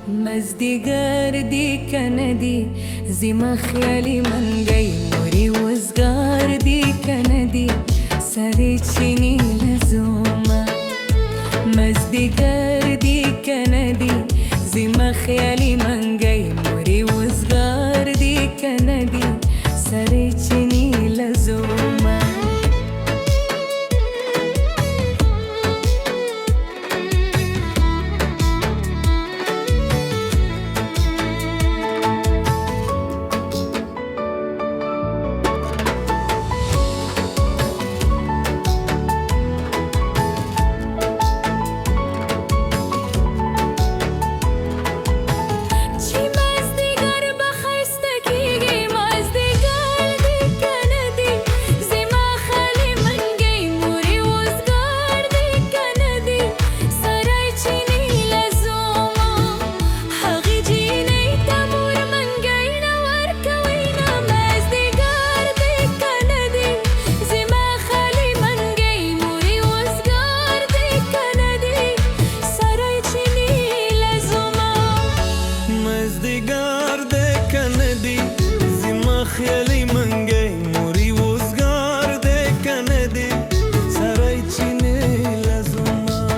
مزدیگر دی کندی زما خیالی من گئی موری وزگار دی کندی سری چینی لزوما مزدیگر دی کندی زما خیالی من گئی موری وزگار دی کندی سری چینی لزوما خیالی منگی موری وزگار ده کندی سرای چینی لزوما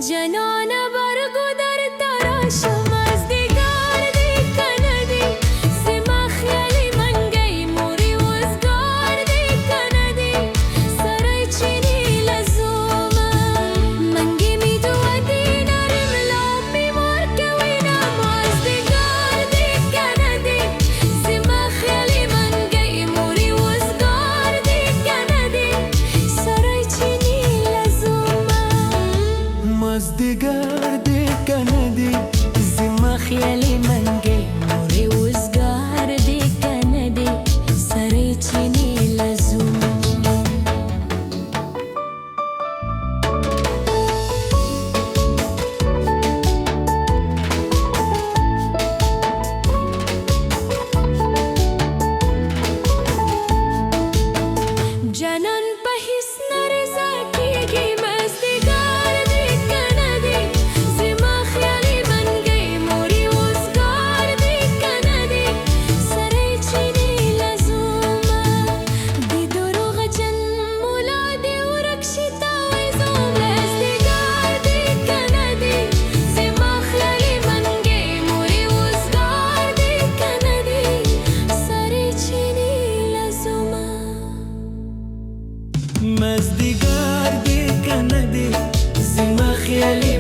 جنان برگو مزدیگر دی کندی زما خیالی منگی موری وزگار دی کندی سری چینی لزوما جنان په هیڅ نه رضا کیږي مزدیگر دی کندی زما خیالي من گئی موری وزګار دی کندی سره چینی لزوما دی دروغ جن مولا دی ورکشتا وایزو مزدیگر دی کندی زما خیالي من گئی موری وزګار دی کندی سره چینی لزوما مزدیگر دی کندی زما خیالی